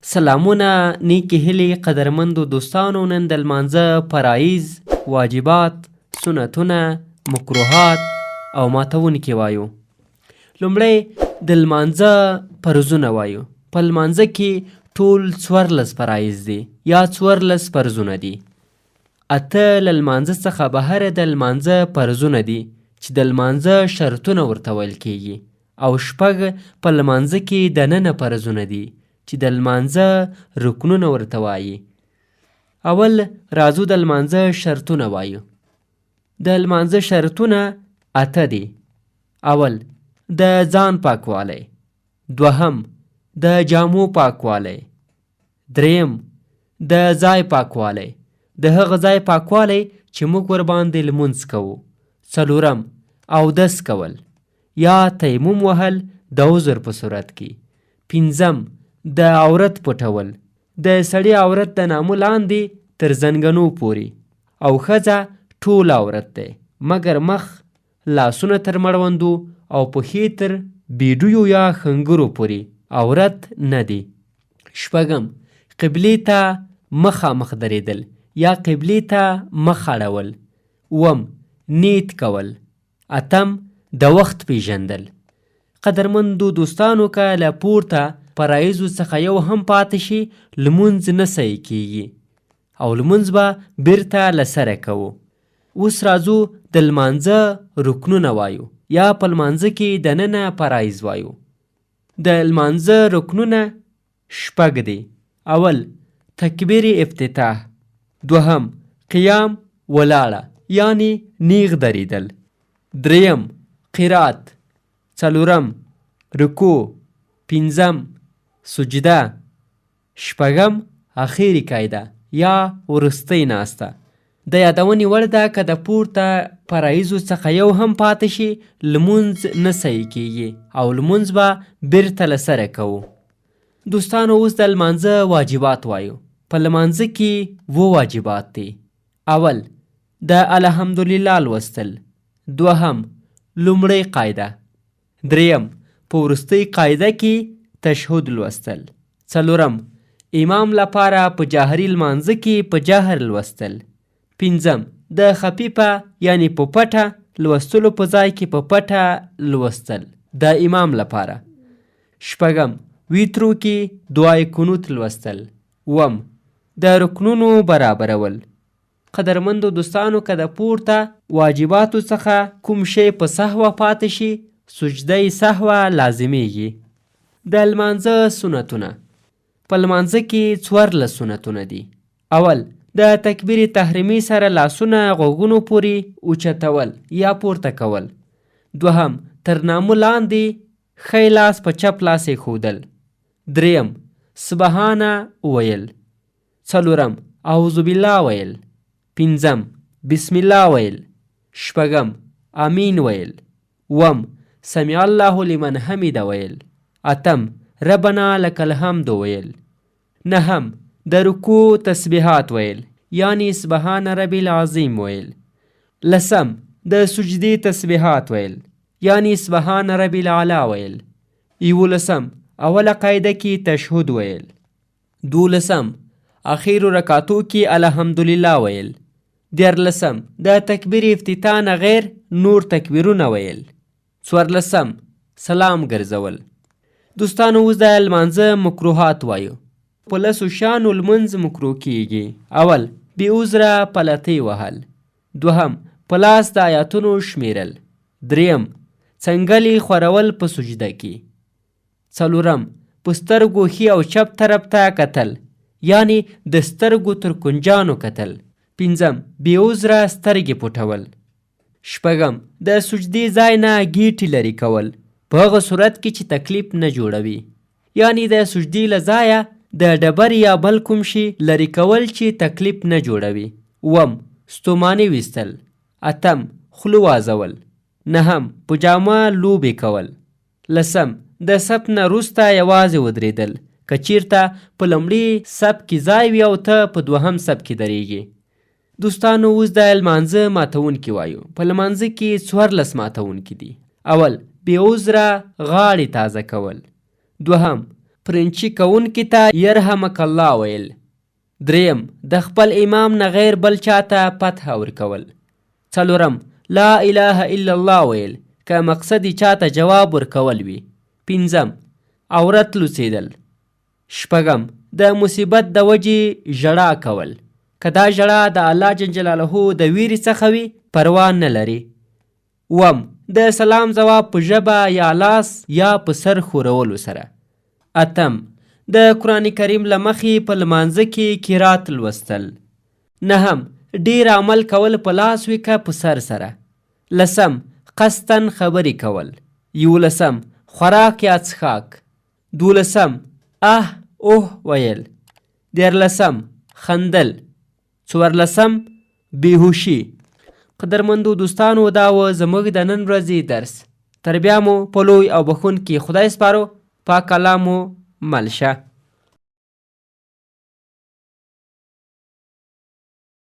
سلامونه، نیکې هیلې قدرمندو دوستانو. نن د لمانځه فرایض، واجبات، سنتونه، مکروهات او ماتونکي وایو. لومړی د لمانځه فرضونه وایو. په لمانځه کې ټول 14 فرایض دي یا 14 فرضونه دي. 8 له لمانځه څخه بهر د لمانځه فرضونه دي چې د لمانځه شرطونه ورته ویل کیږي، او 6 په لمانځه کې دننه فرضونه دي چې د لمانځه رکنونه ورته وایي. اول راځو د لمانځه شرطونه وایو. د لمانځه شرطونه 8 دي. اول د ځان پاکوالی، دوهم د جامو پاکوالی، دریم د ځای پاکوالی، د هغه ځای پاکوالی چې موږ ورباندې لمونځ کوو، څلورم اودس کول یا تیمم وهل د عذر په صورت کې، پنځم د عورت پټول، د سړي عورت د نامه لاندې تر زنګنو پورې، او ښځه ټول عورت دی مګر مخ، لاسونه تر مړوندو او پښې تر بیډیو یا خنګرو پورې عورت نه دی. شپږم قبلې ته مخامخ درېدل یا قبلې ته مخ اړول. اووم نیت کول. اتم د وخت پیژندل. قدرمندو دوستانو، که له پورته فرایضو څخه یو هم پاتې شي لمونځ نه صحیح کیږي او لمونځ به بیرته له سره کوو. اوس راځو د لمانځه رکنونه وایو یا په لمانځه کې دننه فرایض وایو. د لمانځه رکنونه 6 دي. اول تکبیر افتتاح، دوهم قیام ولاړه یعنی نیغ دریدل، دریم قرات، څلورم رکوع، پنځم سجده، شپږم اخیری قاعده یا وروستۍ ناسته. د یادونې وړ ده که د پورته فرایضو څخه یو هم پاتې شي لمونځ نه صحیح کیږي او لمونځ به بیرته له سره کوو. دوستانو، اوس د لمانځه واجبات وایو. په لمانځه کې 7 واجبات دي. اول د الحمدلله لوستل، دوهم لومړۍ قاعده، دریم په وروستۍ قاعده کې تشهد لوستل، څلورم امام لپاره په جهري لمانځه کې په جهر لوستل، پنځم د خفیفه یعنی په پټه لوستلو په ځای کې په پټه لوستل د امام لپاره، شپږم ویترو کې دعای قنوت لوستل، اووم د رکنونو برابرول. قدرمندو دوستانو، که د پورته واجباتو څخه کوم شی په سهوه پاتې شي سجده سهوه لازمیږي. د لمانځه سنتونه. په لمانځه کې 14 سنتونه دي. اول د تکبیر تحریمي سره لاسونه غوږونو پورې اوچتول یا پورته کول، دوهم تر نامه لاندې ښی لاس په چپ لاس ایښودل، دریم سبحانه ویل، څلورم اعوذ بالله ویل، پنځم بسم الله ویل، شپږم امین ویل، اووم سمع الله لمن حمده ویل، اتم ربنا لک الحمد ویل، نهم د رکوع تسبیحات ویل یعنی سبحان ربی العظیم ویل، لسم د سجدې تسبیحات ویل یعنی سبحان ربی الاعلی ویل، یولسم اوله قاعده کې تشهد ویل، دولسم اخیرو رکاتو کې الحمدلله ویل، دیارلسم د تکبیر افتتاح نه غیر نور تکبیرونه ویل، څوارلسم سلام ګرځول. دوستانو، اوس د لمانځه مکروهات وایو. په 10 شیانو لمونځ مکروه کیږي. اول بې عذره پلتۍ وهل، دوهم په لاس د آیاتونو شمیرل، دریم څنګلې خورول په سجده کې، څلورم په سترګو ښي او چپ طرف ته کتل یعنی د سترګو تر کنجانو کتل، پنځم بې عذره سترګې پټول، شپږم د سجدې ځای نه ګیټې لرې کول په هغه صورت کې چې تکلیف نه جوړوي، یعنی د سجدې له ځایه د ډبر یا بل کوم شي لرې کول چې تکلیف نه جوړوي، اووم ستوماني ویستل، اتم خوله وازول، نهم په جامه لوبې کول، لسم د صف نه وروسته یوازې ودرېدل که چیرته په لومړي صف کې ځای وي او ته په دوهم صف کې درېږي. دوستانو، اوس د لمانځه ماتونکي وایو. په لمانځه کې 14 ماتونکي دي. اول بې عذره غاړې تازه کول، دوهم پرنچي کوونکي ته یرحمک الله ویل. 3 د خپل امام نه غیر بل چاته فتح ورکول. 4 لا اله الا الله ویل که مقصد چاته جواب ورکول وي. 5 عورت لوڅېدل. 6 د مصیبت د وجې ژړا کول. که دا ژړا د الله جل جلاله د ویرې څخه وي پروا نه لري. 7 د سلام ځواب په ژبه یا لاس یا په سر ښورولو سره. 8 د قرآن کریم له مخې په لمانځه کې قرات لوستل. 9 ډیر عمل کول په لاس وي که په سر سره. 10 قصدن خبرې کول. 11 خوراک یا څښاک. 12 اوه ویل. 13 خندل. 14 بیهوشي. قدرمندو دوستانو دا و زموږ د نن ورځې درس. تر بیا مو په لوی او بخښونکي خدای سپارو. پاک الله مو مل شه.